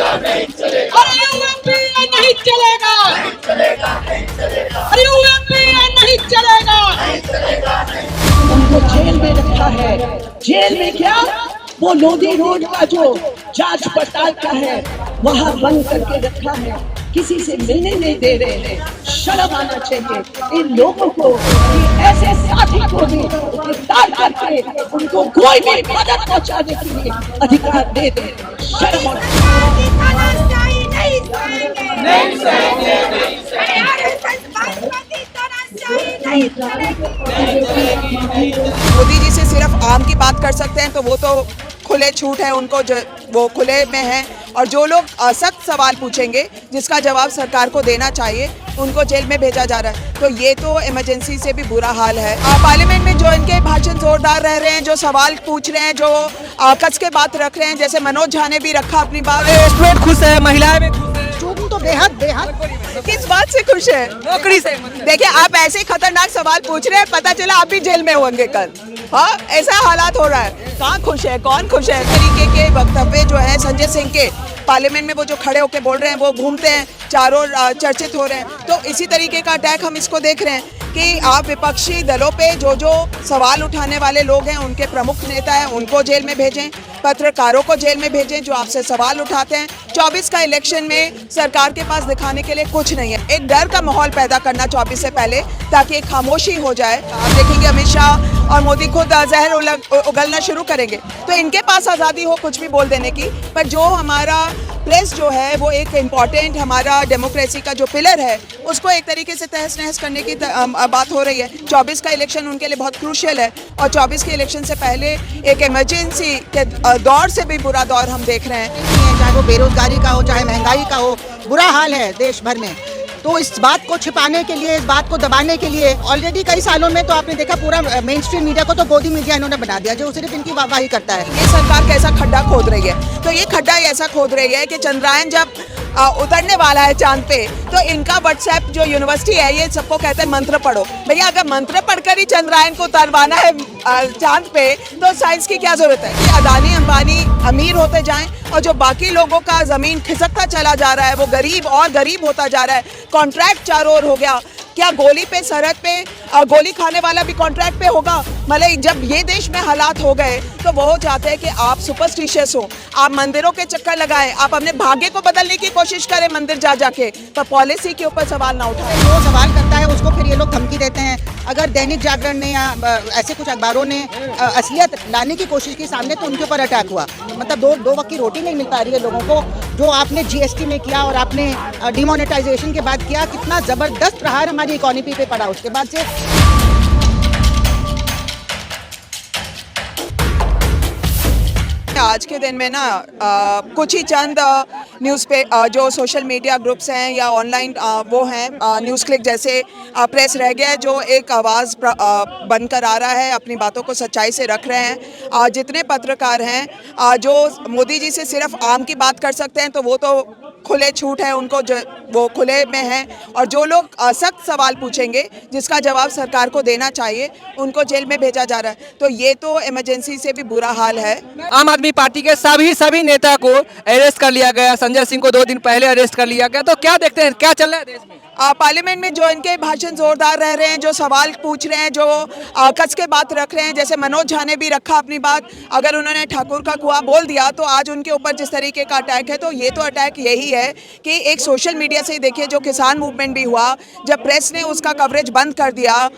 अरे यूएमपी नहीं चलेगा, अरे यूएमपी नहीं चलेगा। उनको जेल में रखा है। जेल में क्या, वो लोधी रोड का जो जांच पड़ताल का है वहाँ बंद करके रखा है, किसी से मिलने नहीं दे रहे हैं। शर्म आना चाहिए इन लोगों को कि ऐसे साथी को भी गिरफ्तार करके उनको कोई भी मदद पहुंचाने के लिए अधिकार दे दे। शर्म आना मोदी जी से सिर्फ आम की बात कर सकते हैं तो वो तो खुले छूट है उनको, वो खुले में है। और जो लोग सख्त सवाल पूछेंगे जिसका जवाब सरकार को देना चाहिए उनको जेल में भेजा जा रहा है। तो ये तो इमरजेंसी से भी बुरा हाल है। पार्लियामेंट में जो इनके भाषण जोरदार रह रहे हैं, जो सवाल पूछ रहे हैं, जो कस के बात रख रहे हैं, जैसे मनोज झा ने भी रखा अपनी बात। स्टूडेंट खुश है, महिलाएं भी खुश है। स्टूडेंट तो बेहद किस बात से खुश है? नौकरी से। देखिए आप ऐसे खतरनाक सवाल पूछ रहे हैं, पता चला आप भी जेल में होंगे कल। हाँ, ऐसा हालात हो रहा है। कहाँ खुश है, कौन खुश है? तरीके के वक्तव्य जो है संजय सिंह के पार्लियामेंट में, वो जो खड़े होकर बोल रहे हैं, वो घूमते हैं, चारों चर्चित हो रहे हैं। तो इसी तरीके का अटैक हम इसको देख रहे हैं कि आप विपक्षी दलों पे जो सवाल उठाने वाले लोग हैं, उनके प्रमुख नेता हैं, उनको जेल में भेजें, पत्रकारों को जेल में भेजें जो आपसे सवाल उठाते हैं। 24 का इलेक्शन में सरकार के पास दिखाने के लिए कुछ नहीं है। एक डर का माहौल पैदा करना 24 से पहले, ताकि एक खामोशी हो जाए। आप देखेंगे अमित शाह और मोदी खुद जहर उगलना शुरू करेंगे। तो इनके पास आज़ादी हो कुछ भी बोल देने की, पर जो हमारा प्रेस जो है वो एक इम्पॉर्टेंट हमारा डेमोक्रेसी का जो पिलर है उसको एक तरीके से तहस नहस करने की बात हो रही है। 24 का इलेक्शन उनके लिए बहुत क्रूशियल है और 24 के इलेक्शन से पहले एक इमरजेंसी के दौर से भी बुरा दौर हम देख रहे हैं। चाहे वो बेरोजगारी का हो, चाहे महंगाई का हो, बुरा हाल है देश भर में। तो इस बात को छिपाने के लिए, इस बात को दबाने के लिए ऑलरेडी कई सालों में तो आपने देखा पूरा मेन स्ट्रीम मीडिया को तो गोदी मीडिया इन्होंने बना दिया जो सिर्फ इनकी वाहवाही करता है। ये सरकार कैसा खड्डा खोद रही है, तो ये खड्डा ऐसा खोद रही है कि चंद्रयान जब उतरने वाला है चांद पे, तो इनका व्हाट्सएप जो यूनिवर्सिटी है ये सबको कहते हैं मंत्र पढ़ो। भैया अगर मंत्र पढ़कर ही चंद्रयान को उतरवाना है चांद पे, तो साइंस की क्या जरूरत है? कि अदानी अंबानी अमीर होते जाएं और जो बाकी लोगों का जमीन खिसकता चला जा रहा है वो गरीब और गरीब होता जा रहा है। कॉन्ट्रैक्ट चारों ओर हो गया। क्या गोली पे, सरहद पे गोली खाने वाला भी कॉन्ट्रैक्ट पे होगा? मतलब जब ये देश में हालात हो गए तो वो चाहते हैं कि आप सुपरस्टिशियस हो, आप मंदिरों के चक्कर लगाएं, आप अपने भाग्य को बदलने की कोशिश करें मंदिर जा जाके, पर पॉलिसी के ऊपर सवाल ना उठाएं। जो सवाल करता है उसको फिर ये लोग धमकी देते हैं। अगर दैनिक जागरण ने या ऐसे कुछ अखबारों ने असलियत लाने की कोशिश की सामने, तो उनके ऊपर अटैक हुआ। मतलब दो वक्त की रोटी नहीं मिल पा रही है लोगों को। जो आपने जीएसटी में किया और आपने डिमोनेटाइजेशन के बाद किया, कितना ज़बरदस्त प्रहार हमारी इकोनॉमी पे पड़ा। उसके बाद से आज के दिन में ना कुछ ही चंद न्यूज़ पे जो सोशल मीडिया ग्रुप्स हैं या ऑनलाइन वो हैं न्यूज़ क्लिक जैसे प्रेस रह गया है जो एक आवाज़ बनकर आ रहा है, अपनी बातों को सच्चाई से रख रहे हैं। जितने पत्रकार हैं जो मोदी जी से सिर्फ आम की बात कर सकते हैं तो वो तो खुले छूट है उनको, वो खुले में हैं। और जो लोग सख्त सवाल पूछेंगे जिसका जवाब सरकार को देना चाहिए उनको जेल में भेजा जा रहा है। तो ये तो इमरजेंसी से भी बुरा हाल है। आम आदमी पार्टी के सभी नेता को अरेस्ट कर लिया गया। संजय सिंह को 2 दिन पहले अरेस्ट कर लिया गया। तो क्या देखते हैं, क्या चल रहा है देश में? पार्लियामेंट में जो इनके भाषण जोरदार रह रहे हैं, जो सवाल पूछ रहे हैं, जो कस के बात रख रहे हैं, जैसे मनोज झा ने भी रखा अपनी बात। अगर उन्होंने ठाकुर का कुआं बोल दिया तो आज उनके ऊपर जिस तरीके का अटैक है, तो ये तो अटैक यही है कि एक सोशल मीडिया से ही देखिए जो किसान मूवमेंट भी हुआ, जब प्रेस ने उसका कवरेज बंद कर दिया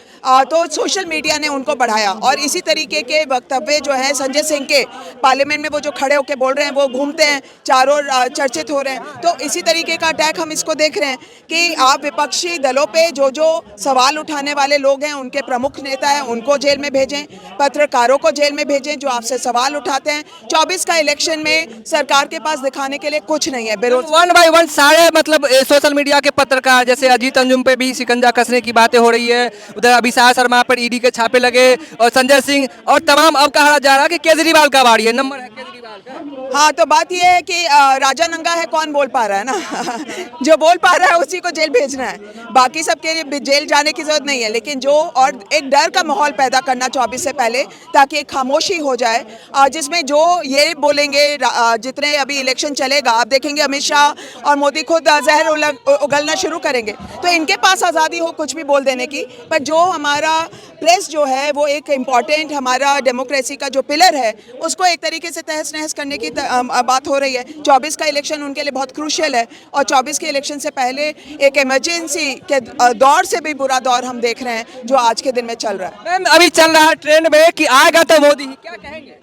तो सोशल मीडिया ने उनको बढ़ाया। और इसी तरीके के वक्तव्य जो है संजय सिंह के पार्लियामेंट में, वो जो खड़े होकर बोल रहे हैं, वो घूमते हैं, चारों चर्चित हो रहे हैं। तो इसी तरीके का अटैक हम इसको देख रहे हैं कि आप विपक्षी दलों पे जो सवाल उठाने वाले लोग हैं, उनके प्रमुख नेता हैं, उनको जेल में भेजें, पत्रकारों को जेल में भेजें जो आपसे सवाल उठाते हैं। 24 का इलेक्शन में सरकार के पास दिखाने के लिए कुछ नहीं है। वन बाय वन सारे मतलब सोशल मीडिया के पत्रकार, जैसे अजीत अंजुम पे भी शिकंजा कसने की बातें हो रही है, उधर अभिषेक शर्मा पर ईडी के छापे लगे, और संजय सिंह और तमाम। अब कहा जा रहा है कि केजरीवाल का बारी है, नंबर है केजरीवाल का। हाँ, तो बात ये है कि राजा नंगा है, कौन बोल पा रहा है ना जो बोल पा रहा है उसी को जेल भेजना है, बाकी सबके लिए जेल जाने की जरूरत नहीं है। लेकिन जो और एक डर का माहौल पैदा करना 24 से पहले, ताकि एक खामोशी हो जाए जिसमें जो ये बोलेंगे, जितने अभी इलेक्शन चलेगा आप देखेंगे अमित शाह और मोदी खुद जहर उगलना शुरू करेंगे, तो इनके पास आज़ादी हो कुछ भी बोल देने की। पर जो हमारा प्रेस जो है वो एक इम्पॉर्टेंट हमारा डेमोक्रेसी का जो पिलर है उसको एक तरीके से तहस नहस करने की बात हो रही है। 24 का इलेक्शन उनके लिए बहुत क्रूशियल है और 24 के इलेक्शन से पहले एक इमरजेंसी के दौर से भी बुरा दौर हम देख रहे हैं जो आज के दिन में चल रहा है। मैम अभी चल रहा है ट्रेंड में कि आएगा तो मोदी ही, क्या कहेंगे?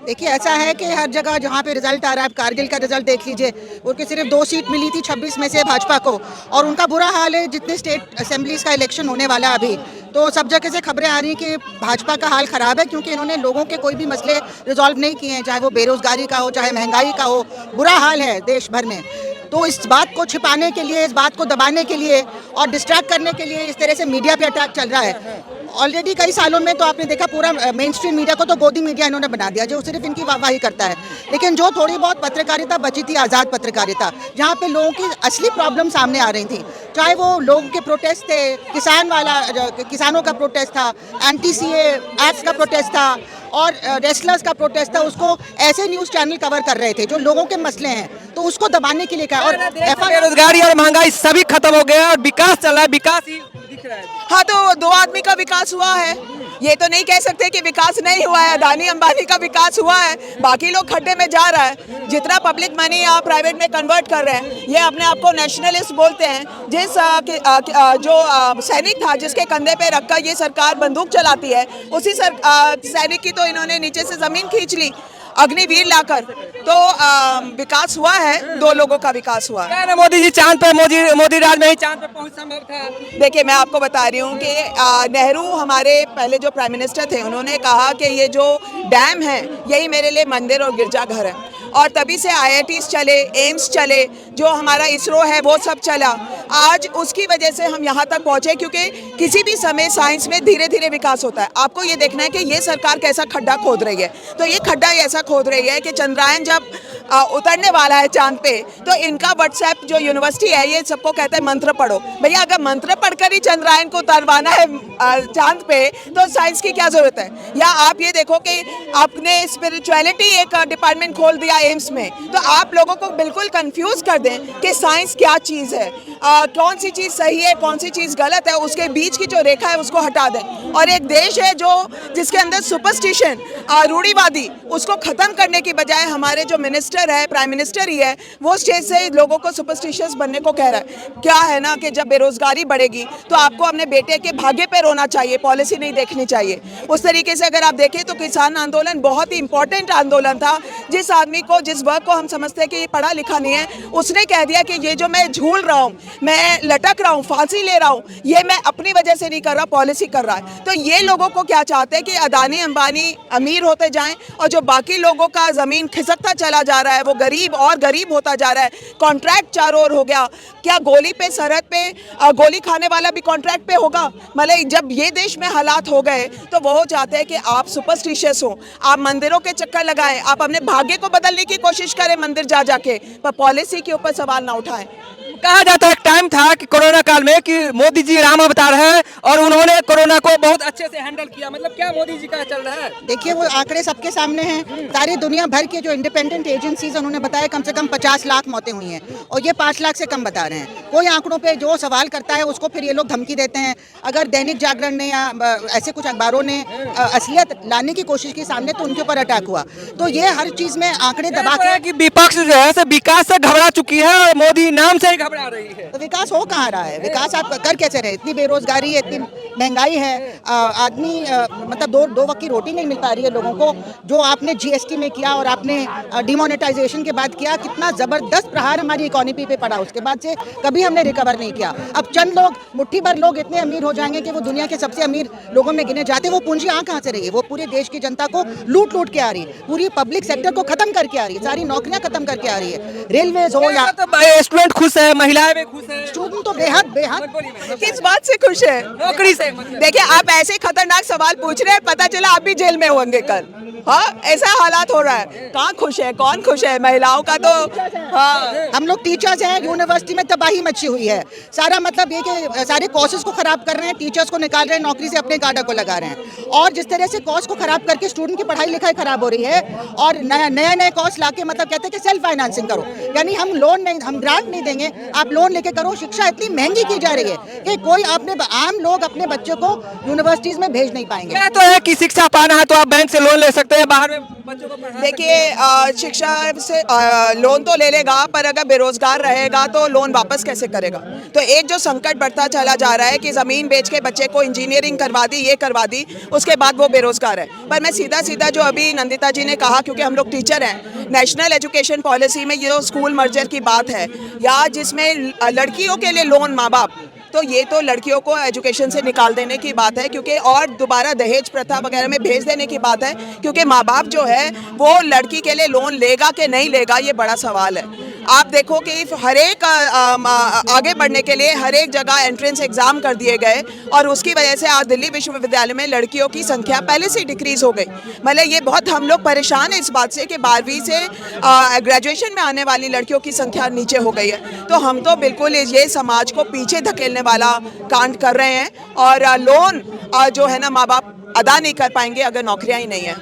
देखिए ऐसा है कि हर जगह जहाँ पे रिजल्ट आ रहा है, कारगिल का रिजल्ट देख लीजिए, उनके सिर्फ 2 सीट मिली थी 26 में से भाजपा को, और उनका बुरा हाल है जितने स्टेट असेंबलीज का इलेक्शन होने वाला है अभी, तो सब जगह से खबरें आ रही हैं कि भाजपा का हाल ख़राब है, क्योंकि इन्होंने लोगों के कोई भी मसले रिजॉल्व नहीं किए हैं, चाहे वो बेरोजगारी का हो, चाहे महंगाई का हो, बुरा हाल है देश भर में। तो इस बात को छिपाने के लिए, इस बात को दबाने के लिए और डिस्ट्रैक्ट करने के लिए इस तरह से मीडिया पे अटैक चल रहा है। ऑलरेडी कई सालों में तो आपने देखा पूरा मेन स्ट्रीम मीडिया को तो गोदी मीडिया इन्होंने बना दिया, जो सिर्फ इनकी वाहवाही करता है। लेकिन जो थोड़ी बहुत पत्रकारिता बची थी, आज़ाद पत्रकारिता, जहाँ पे लोगों की असली प्रॉब्लम सामने आ रही थी, चाहे वो लोगों के प्रोटेस्ट थे, किसानों का प्रोटेस्ट था, एंटी सीए एक्ट का प्रोटेस्ट था और रेसलर्स का प्रोटेस्ट था, उसको ऐसे न्यूज़ चैनल कवर कर रहे थे जो लोगों के मसले हैं, तो उसको दबाने के लिए क्या। और बेरोजगारी और महंगाई सभी खत्म हो गया और विकास चल रहा है, विकास ही दिख रहा है। हाँ, तो 2 आदमी का विकास हुआ है, ये तो नहीं कह सकते कि विकास नहीं हुआ है। अदानी अंबानी का विकास हुआ है, बाकी लोग खड्डे में जा रहा है। जितना पब्लिक मनी आप प्राइवेट में कन्वर्ट कर रहे हैं, ये अपने आप को नेशनलिस्ट बोलते हैं। जिस जो सैनिक था जिसके कंधे पे रखकर ये सरकार बंदूक चलाती है, उसी सैनिक की तो इन्होंने नीचे से जमीन खींच ली अग्निवीर लाकर। तो विकास हुआ है, 2 लोगों का विकास हुआ है। मोदी जी चांद पे, मोदी राज में ही चांद पे पहुंच संभव था। देखिए मैं आपको बता रही हूँ कि नेहरू हमारे पहले जो प्राइम मिनिस्टर थे, उन्होंने कहा कि ये जो डैम है यही मेरे लिए मंदिर और गिरजाघर है, और तभी से IITs चले, एम्स चले, जो हमारा इसरो है वो सब चला। आज उसकी वजह से हम यहाँ तक पहुँचे, क्योंकि किसी भी समय साइंस में धीरे धीरे विकास होता है। आपको ये देखना है कि ये सरकार कैसा खड्डा खोद रही है, तो ये खड्डा ऐसा खोद रही है कि चंद्रयान जब उतरने वाला है चांद पे, तो इनका व्हाट्सएप जो यूनिवर्सिटी है ये सबको कहता है मंत्र पढ़ो। भैया अगर मंत्र पढ़कर ही चंद्रयान को उतरवाना है चांद पे, तो साइंस की क्या जरूरत है। या आप ये देखो कि आपने स्पिरिचुअलिटी एक डिपार्टमेंट खोल दिया एम्स में, तो आप लोगों को बिल्कुल कंफ्यूज कर दें कि साइंस क्या चीज़ है, कौन सी चीज़ सही है, कौन सी चीज़ गलत है, उसके बीच की जो रेखा है उसको हटा दें। और एक देश है जो जिसके अंदर सुपरस्टिशन, रूढ़िवादी, उसको ख़त्म करने की बजाय हमारे जो मिनिस्टर है, प्राइम मिनिस्टर ही है, वो स्टेज से लोगों को सुपरस्टिशियस बनने को कह रहा है। क्या है ना कि जब बेरोजगारी बढ़ेगी तो आपको अपने बेटे के भाग्य पे रोना चाहिए, पॉलिसी नहीं देखनी चाहिए। उस तरीके से अगर आप देखें तो किसान आंदोलन बहुत ही इंपॉर्टेंट आंदोलन था। जिस आदमी को, जिस वर्ग को हम समझते हैं कि ये पढ़ा लिखा नहीं है, उसने कह दिया कि ये जो मैं झूल रहा हूँ, मैं लटक रहा हूँ, फांसी ले रहा हूँ, ये मैं अपनी वजह से नहीं कर रहा, पॉलिसी कर रहा है। तो ये लोगों को क्या चाहते हैं कि अदानी अंबानी अमीर होते जाएं और जो बाकी लोगों का ज़मीन खिसकता चला जा रहा है वो गरीब और गरीब होता जा रहा है। कॉन्ट्रैक्ट चारों ओर हो गया। क्या गोली पे, सरहद पे गोली खाने वाला भी कॉन्ट्रैक्ट पे होगा? मतलब जब ये देश में हालात हो गए तो वो चाहते हैं कि आप सुपरस्टिशियस हो, आप मंदिरों के चक्कर लगाएं, आप अपने भाग्य को बदलने की कोशिश करें मंदिर जा जाके, पर पॉलिसी के ऊपर सवाल ना उठाएं। कहा जाता है एक टाइम था कि कोरोना काल में कि मोदी जी राम अवतार है और उन्होंने कोरोना को बहुत अच्छे से हैंडल किया, मतलब क्या मोदी जी का चल रहा है? देखिए वो आंकड़े सबके सामने हैं, सारी दुनिया भर के जो इंडिपेंडेंट एजेंसीज उन्होंने बताया कम से कम 50 लाख मौतें हुई हैं, और ये 5 लाख से कम बता रहे हैं। कोई आंकड़ों पे जो सवाल करता है उसको फिर ये लोग धमकी देते हैं। अगर दैनिक जागरण ने या ऐसे कुछ अखबारों ने असलियत लाने की कोशिश की सामने, तो उनके ऊपर अटैक हुआ। तो ये हर चीज़ में आंकड़े दबा के विपक्ष जो है विकास से घबरा चुकी है और मोदी नाम से ही घबरा रही है। तो विकास हो कहाँ रहा है? विकास आप कर कैसे रहे? इतनी बेरोजगारी है, इतनी महंगाई है, आदमी मतलब दो वक्त की रोटी नहीं मिल पा रही है लोगों को। जो आपने GST में किया और आपने डिमोनेटाइजेशन के बाद किया, कितना ज़बरदस्त प्रहार हमारी इकोनॉमी पे पड़ा, उसके बाद से कभी हमने रिकवर नहीं किया। अब चंद लोग, मुट्ठी भर लोग इतने अमीर हो जाएंगे कि वो दुनिया के सबसे अमीर लोगों में गिने जाते। वो पूंजी कहाँ से रही है? वो पूरे देश की जनता को लूट लूट के आ रही है, पूरी पब्लिक सेक्टर को खत्म करके आ रही है, सारी नौकरियां खत्म करके आ रही है। रेलवे हो या स्टूडेंट खुश है, महिलाएं भी खुश है, स्टूडेंट तो बेहद किस बात से खुश है? नौकरी से। देखिए आप ऐसे खतरनाक सवाल पूछ रहे हैं, पता चला आप भी जेल में होंगे कल। हाँ, ऐसा हालात हो रहा है। कहाँ खुश है, कौन खुश है? महिलाओं का तो हाँ, हम लोग टीचर्स हैं, यूनिवर्सिटी में तबाही मची हुई है। सारा मतलब ये कि सारे कोर्सेज को खराब कर रहे हैं, टीचर्स को निकाल रहे हैं नौकरी से, अपने गार्डर को लगा रहे हैं। और जिस तरह से कोर्स को खराब करके स्टूडेंट की पढ़ाई लिखाई खराब हो रही है और नए कोर्स लाके मतलब कहते हैं कि सेल्फ फाइनेंसिंग करो, यानी हम लोन नहीं, हम ग्रांट नहीं देंगे, आप लोन लेके करो। शिक्षा इतनी महंगी की जा रही है कि कोई आम लोग अपने बच्चों को यूनिवर्सिटीज में भेज नहीं पाएंगे। क्या तो है कि शिक्षा पाना है तो आप बैंक से लोन ले सकते हैं, बाहर में बच्चों को पढ़ा देखिए शिक्षा से लोन तो ले लेगा, पर अगर बेरोजगार रहेगा तो लोन वापस कैसे करेगा? तो एक जो संकट बढ़ता चला जा रहा है कि जमीन बेच के बच्चे को इंजीनियरिंग करवा दी, ये करवा दी, उसके बाद वो बेरोजगार है। पर मैं सीधा सीधा जो अभी नंदिता जी ने कहा, क्योंकि हम लोग टीचर हैं, नेशनल एजुकेशन पॉलिसी में ये जो स्कूल मर्जर की बात है या जिसमें लड़कियों के लिए लोन माँ बाप, तो ये तो लड़कियों को एजुकेशन से निकाल देने की बात है, क्योंकि और दोबारा दहेज प्रथा वगैरह में भेज देने की बात है, क्योंकि माँ बाप जो है वो लड़की के लिए लोन लेगा कि नहीं लेगा, ये बड़ा सवाल है। आप देखो कि हर एक आगे बढ़ने के लिए हर एक जगह एंट्रेंस एग्जाम कर दिए गए और उसकी वजह से आज दिल्ली विश्वविद्यालय में लड़कियों की संख्या पहले से डिक्रीज हो गई। मतलब ये बहुत हम लोग परेशान हैं इस बात से कि 12वीं से ग्रेजुएशन में आने वाली लड़कियों की संख्या नीचे हो गई है। तो हम तो बिल्कुल ये समाज को पीछे धकेलने वाला कांड कर रहे हैं और लोन जो है ना माँ बाप अदा नहीं कर पाएंगे अगर नौकरियां ही नहीं है।